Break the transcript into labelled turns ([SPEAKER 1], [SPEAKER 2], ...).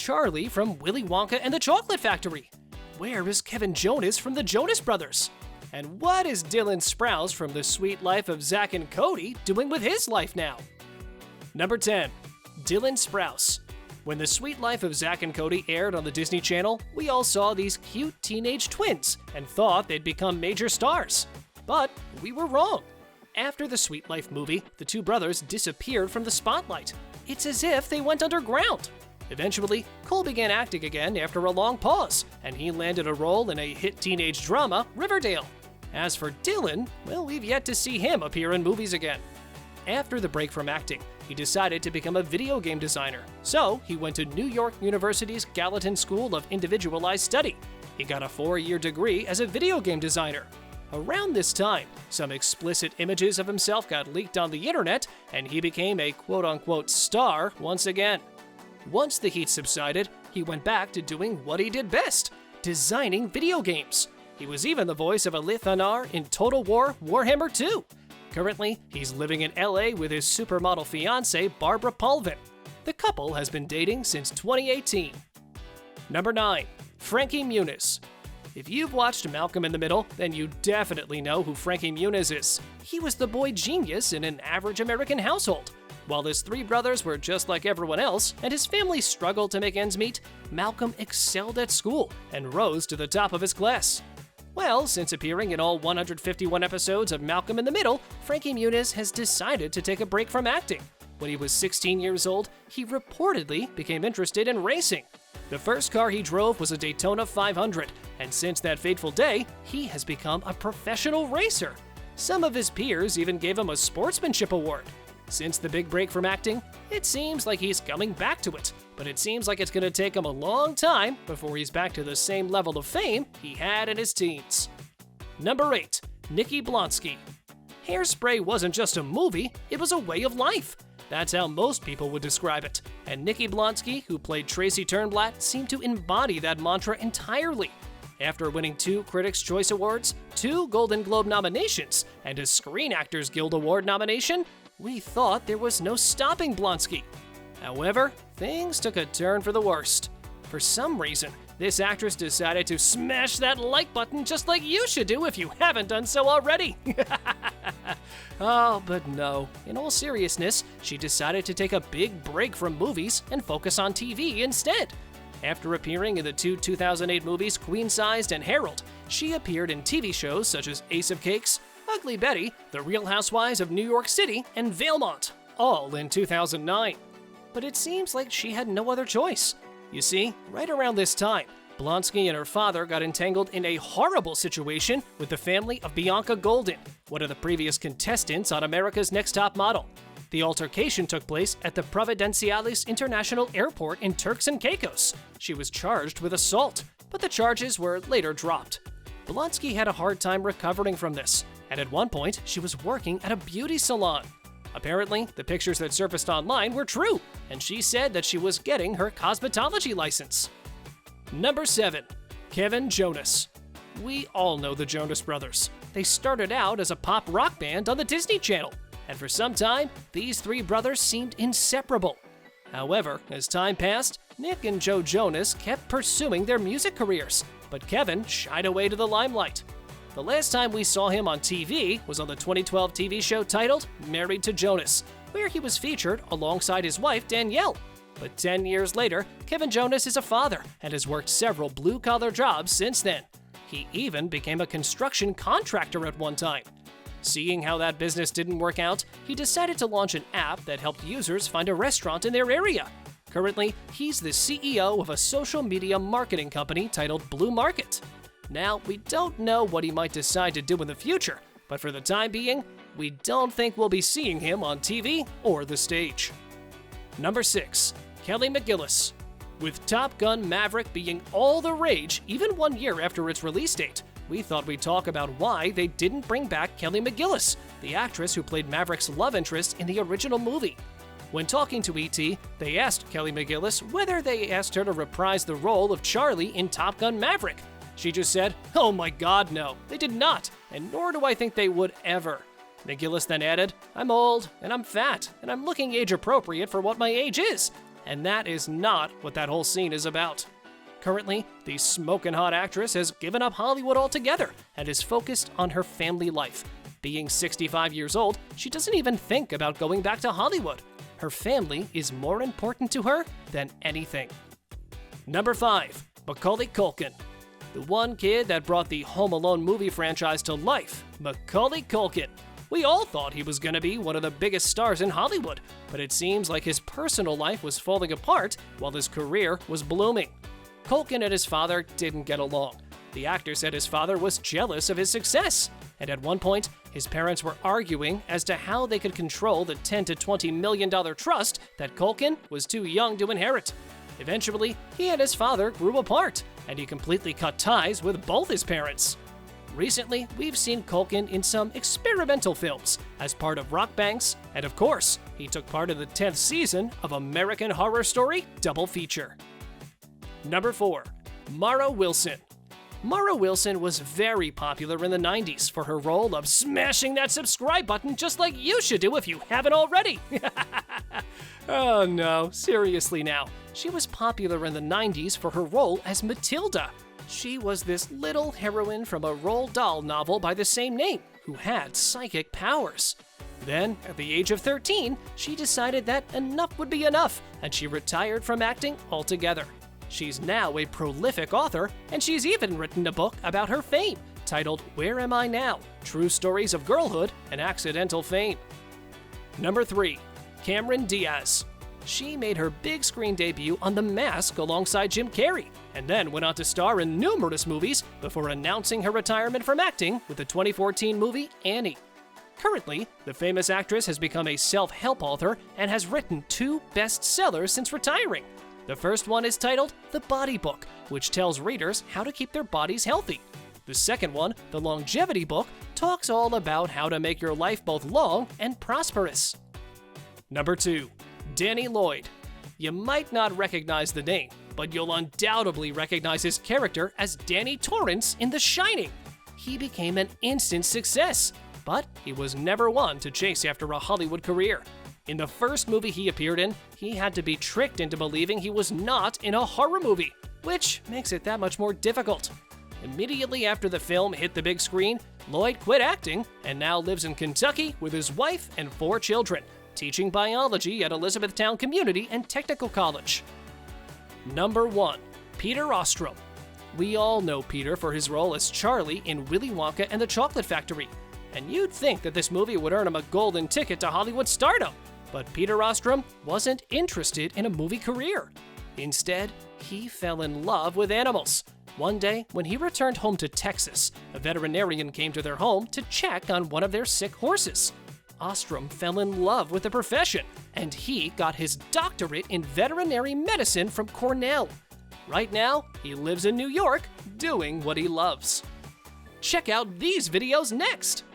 [SPEAKER 1] Charlie from Willy Wonka and the Chocolate Factory? Where is Kevin Jonas from the Jonas Brothers? And what is Dylan Sprouse from The Suite Life of Zack and Cody doing with his life now? Number 10. Dylan Sprouse. When The Suite Life of Zack and Cody aired on the Disney Channel, we all saw these cute teenage twins and thought they'd become major stars. But we were wrong. After the Suite Life movie, the two brothers disappeared from the spotlight. It's as if they went underground. Eventually, Cole began acting again after a long pause, and he landed a role in a hit teenage drama, Riverdale. As for Dylan, well, we've yet to see him appear in movies again. After the break from acting, he decided to become a video game designer. So he went to New York University's Gallatin School of Individualized Study. He got a 4-year degree as a video game designer. Around this time, some explicit images of himself got leaked on the internet, and he became a quote-unquote star once again. Once the heat subsided, he went back to doing what he did best, designing video games. He was even the voice of a Lithanar in Total War Warhammer 2. Currently, he's living in LA with his supermodel fiancée, Barbara Palvin. The couple has been dating since 2018. Number 9. Frankie Muniz. If you've watched Malcolm in the Middle, then you definitely know who Frankie Muniz is. He was the boy genius in an average American household. While his 3 brothers were just like everyone else, and his family struggled to make ends meet, Malcolm excelled at school and rose to the top of his class. Well, since appearing in all 151 episodes of Malcolm in the Middle, Frankie Muniz has decided to take a break from acting. When he was 16 years old, he reportedly became interested in racing. The first car he drove was a Daytona 500, and since that fateful day, he has become a professional racer. Some of his peers even gave him a sportsmanship award. Since the big break from acting, it seems like he's coming back to it, but it seems like it's going to take him a long time before he's back to the same level of fame he had in his teens. Number 8. Nikki Blonsky. Hairspray wasn't just a movie, it was a way of life. That's how most people would describe it, and Nikki Blonsky, who played Tracy Turnblatt, seemed to embody that mantra entirely. After winning 2 Critics' Choice Awards, 2 Golden Globe nominations, and a Screen Actors Guild Award nomination, we thought there was no stopping Blonsky. However, things took a turn for the worst. For some reason, this actress decided to smash that like button just like you should do if you haven't done so already. Oh, but no. In all seriousness, she decided to take a big break from movies and focus on TV instead. After appearing in the 2 2008 movies Queen Sized and Harold, she appeared in TV shows such as Ace of Cakes, Ugly Betty, The Real Housewives of New York City, and Valemont, all in 2009. But it seems like she had no other choice. You see, right around this time, Blonsky and her father got entangled in a horrible situation with the family of Bianca Golden, one of the previous contestants on America's Next Top Model. The altercation took place at the Providenciales International Airport in Turks and Caicos. She was charged with assault, but the charges were later dropped. Blonsky had a hard time recovering from this, and at one point, she was working at a beauty salon. Apparently, the pictures that surfaced online were true, and she said that she was getting her cosmetology license. Number 7. Kevin Jonas. We all know the Jonas Brothers. They started out as a pop rock band on the Disney Channel, and for some time, these 3 brothers seemed inseparable. However, as time passed, Nick and Joe Jonas kept pursuing their music careers, but Kevin shied away to the limelight. The last time we saw him on TV was on the 2012 TV show titled Married to Jonas, where he was featured alongside his wife Danielle. But 10 years later, Kevin Jonas is a father and has worked several blue-collar jobs since then. He even became a construction contractor at one time. Seeing how that business didn't work out, he decided to launch an app that helped users find a restaurant in their area. Currently, he's the CEO of a social media marketing company titled Blue Market. Now, we don't know what he might decide to do in the future, but for the time being, we don't think we'll be seeing him on TV or the stage. Number 6. Kelly McGillis. With Top Gun Maverick being all the rage even 1 year after its release date, we thought we'd talk about why they didn't bring back Kelly McGillis, the actress who played Maverick's love interest in the original movie. When talking to ET, they asked Kelly McGillis whether they asked her to reprise the role of Charlie in Top Gun Maverick. She just said, "Oh my God, no, they did not, and nor do I think they would ever." McGillis then added, "I'm old, and I'm fat, and I'm looking age appropriate for what my age is. and that is not what that whole scene is about. Currently, the smoking hot actress has given up Hollywood altogether and is focused on her family life. Being 65 years old, she doesn't even think about going back to Hollywood. Her family is more important to her than anything. Number 5. Macaulay Culkin. The one kid that brought the Home Alone movie franchise to life, Macaulay Culkin. We all thought he was going to be one of the biggest stars in Hollywood, but it seems like his personal life was falling apart while his career was blooming. Culkin and his father didn't get along. The actor said his father was jealous of his success, and at one point, his parents were arguing as to how they could control the $10 to $20 million trust that Culkin was too young to inherit. Eventually, he and his father grew apart, and he completely cut ties with both his parents. Recently, we've seen Culkin in some experimental films as part of Rock Banks, and of course, he took part in the 10th season of American Horror Story Double Feature. Number 4. Mara Wilson. Mara Wilson was very popular in the 90s for her role of smashing that subscribe button just like you should do if you haven't already. Oh no, seriously now. She was popular in the 90s for her role as Matilda. She was this little heroine from a Roald Dahl novel by the same name who had psychic powers. Then, at the age of 13, she decided that enough would be enough, and she retired from acting altogether. She's now a prolific author, and she's even written a book about her fame, titled Where Am I Now? True Stories of Girlhood and Accidental Fame. Number 3. Cameron Diaz. She made her big screen debut on The Mask alongside Jim Carrey, and then went on to star in numerous movies before announcing her retirement from acting with the 2014 movie Annie. Currently, the famous actress has become a self-help author and has written 2 bestsellers since retiring. The first one is titled The Body Book, which tells readers how to keep their bodies healthy. The second one, The Longevity Book, talks all about how to make your life both long and prosperous. Number 2. Danny Lloyd. You might not recognize the name, but you'll undoubtedly recognize his character as Danny Torrance in The Shining. He became an instant success, but he was never one to chase after a Hollywood career. In the first movie he appeared in, he had to be tricked into believing he was not in a horror movie, which makes it that much more difficult. Immediately after the film hit the big screen, Lloyd quit acting and now lives in Kentucky with his wife and 4 children, teaching biology at Elizabethtown Community and Technical College. Number 1. Peter Ostrum. We all know Peter for his role as Charlie in Willy Wonka and the Chocolate Factory, and you'd think that this movie would earn him a golden ticket to Hollywood stardom. But Peter Ostrum wasn't interested in a movie career. Instead, he fell in love with animals. One day, when he returned home to Texas, a veterinarian came to their home to check on one of their sick horses. Ostrum fell in love with the profession, and he got his doctorate in veterinary medicine from Cornell. Right now, he lives in New York, doing what he loves. Check out these videos next!